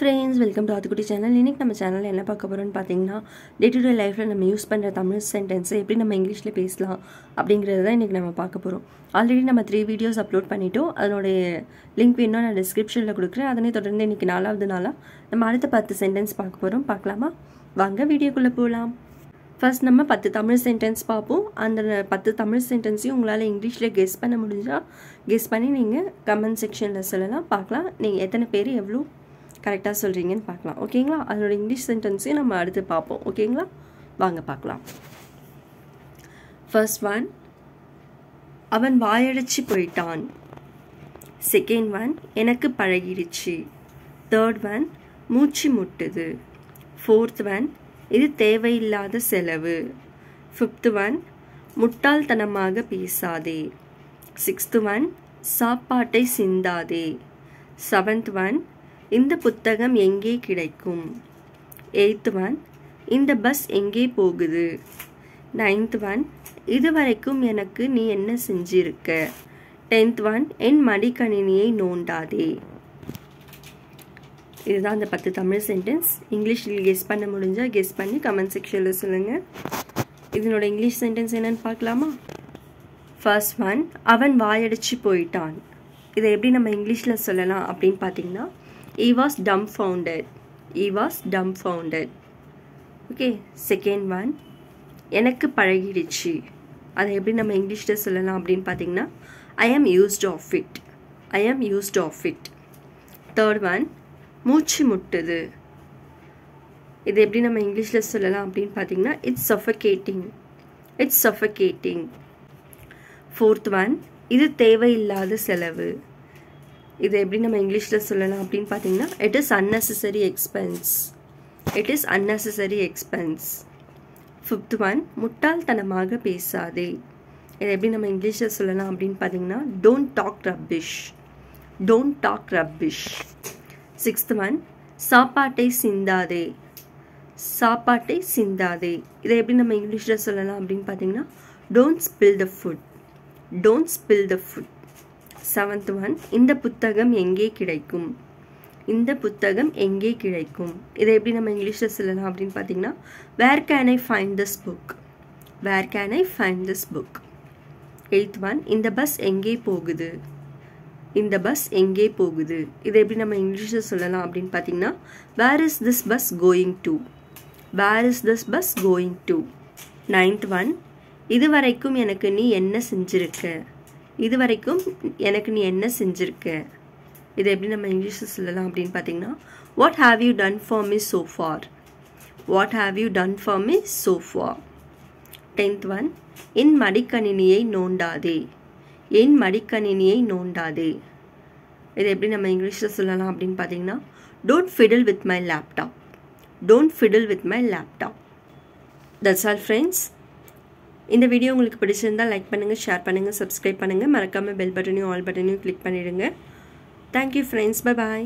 friends, welcome to Athukudi channel. இன்னைக்கு நம்ம சேனல்ல என்ன பார்க்க போறோம்னு பாத்தீங்கன்னா டே டு டே லைஃப்ல நம்ம யூஸ் பண்ற தமிழ் சென்டென்ஸ் எப்படி நம்ம இங்கிலீஷ்ல பேசலாம் அப்படிங்கறத தான் இன்னைக்கு நம்ம பார்க்க போறோம். ஆல்ரெடி நம்ம 3 வீடியோஸ் அப்லோட் பண்ணிட்டோம். அதோட லிங்க் வேணும்னா நான் டிஸ்கிரிப்ஷன்ல கொடுக்கிறேன். அதனை தொடர்ந்து இன்னைக்கு 4வது நாளா நம்ம அடுத்த 10 சென்டென்ஸ் பார்க்க போறோம். பார்க்கலாமா? வாங்க வீடியோக்குள்ள போலாம். First நம்ம 10 தமிழ் சென்டென்ஸ் பாப்போம். அந்த 10 தமிழ் சென்டென்ஸையும் உங்களால இங்கிலீஷ்ல கெஸ் பண்ண முடிஞ்சா கெஸ் பண்ணி நீங்க கமெண்ட் செக்ஷன்ல சொல்லலாம். பார்க்கலாம் நீங்க எத்தனை பேர் எவ்வளவு கரெக்ட்டா சொல்றீங்கன்னு பார்க்கலாம். ஓகேங்களா? அதோட இங்கிலீஷ் சென்டென்ஸையும் நம்ம அடுத்து பாப்போம். ஓகேங்களா? வாங்க பார்க்கலாம். First one, அவன் வாயடிச்சு போயிட்டான். Second one, எனக்கு பழகிடுச்சு. Third one, மூச்சு முட்டுது. Fourth one, இது தேவையில்லாத செலவு. Fifth one, முட்டாள்தனமாக பேசாதே. Sixth one, சாப்பாட்டை சிந்தாதே. Seventh one, இந்த புத்தகம் எங்கே கிடைக்கும். Eighth one, இந்த பஸ் எங்கே போகுது. Ninth one, இதுவரைக்கும் எனக்கு நீ என்ன செஞ்சிருக்க. Tenth one, என் மடிக்கணினியை நோண்டாதே. இதுதான் அந்த 10 தமிழ் சென்டென்ஸ். இங்கிலீஷில் கெஸ் பண்ண முடிஞ்சா கெஸ் பண்ணி கமெண்ட் செக்ஷன்ல சொல்லுங்க. இதனோட இங்கிலீஷ் சென்டென்ஸ் என்னன்னு பார்க்கலாமா? First one, அவன் வாயடிச்சு போயிட்டான். இதை எப்படி நம்ம இங்கிலீஷ்ல சொல்லலாம் அப்படின்னு பார்த்தீங்கன்னா he was dumbfounded. He was dumbfounded. Okay. Second one, எனக்கு பழகிடுச்சு. அதை எப்படி நம்ம இங்கிலீஷ்ல சொல்லலாம் அப்படின்னு பார்த்தீங்கன்னா I am used of it. I am used of it. Third one, மூச்சு முட்டுது. இது எப்படி நம்ம இங்கிலீஷ்ல சொல்லலாம் அப்படின்னு பார்த்தீங்கன்னா it's suffocating. It's suffocating. Fourth one, இது தேவையில்லாத செலவு. இது எப்படி நம்ம இங்கிலீஷ்ல சொல்லலாம் அப்படின்னு பார்த்தீங்கன்னா it is unnecessary expense. It is unnecessary expense. Fifth one, முட்டாள்தனமாக பேசாதே. இது எப்படி நம்ம இங்கிலீஷ்ல சொல்லலாம் அப்படின்னு பார்த்தீங்கன்னா don't talk rubbish. Don't talk rubbish. Sixth one, சாப்பாட்டை சிந்தாதே. சாப்பாட்டை சிந்தாதே. இதை எப்படி நம்ம இங்கிலீஷ்ல சொல்லலாம் அப்படின்னு பார்த்தீங்கன்னா don't spill the food. Don't spill the food. Seventh one, இந்த புத்தகம் எங்கே கிடைக்கும். இந்த புத்தகம் எங்கே கிடைக்கும். இதை எப்படி நம்ம இங்கிலீஷ்ல சொல்லலாம் அப்படின்னு பார்த்தீங்கன்னா where can I find this book. Where can I find this book. Eighth one, இந்த பஸ் எங்கே போகுது. இந்த பஸ் எங்கே போகுது. இதை எப்படி நம்ம இங்கிலீஷ்ல சொல்லலாம் அப்படின்னு பார்த்தீங்கன்னா where is this bus going to. Where is this bus going to. Ninth one, இதுவரைக்கும் எனக்கு நீ என்ன செஞ்சிருக்க. இதுவரைக்கும் எனக்கு நீ என்ன செஞ்சிருக்க. இதை எப்படி நம்ம இங்கிலீஷ்ல சொல்லலாம் அப்படின்னு பார்த்தீங்கன்னா what have you done for me so far. What have you done for me so far. Tenth one, என் மடிக்கணினியை நோண்டாதே. என் மடிக்கணினியை நோண்டாதே. இதை எப்படி நம்ம இங்கிலீஷ்ல சொல்லலாம் அப்படின்னு பார்த்தீங்கன்னா don't fiddle with my laptop. Don't fiddle with my laptop. That's all friends. இந்த வீடியோ உங்களுக்கு பிடிச்சிருந்தா லைக் பண்ணுங்க, ஷேர் பண்ணுங்க, சப்ஸ்கிரைப் பண்ணுங்க. மறக்காம பெல் பட்டனையும் ஆல் பட்டனையும் கிளிக் பண்ணிடுங்க. Thank you friends. Bye bye.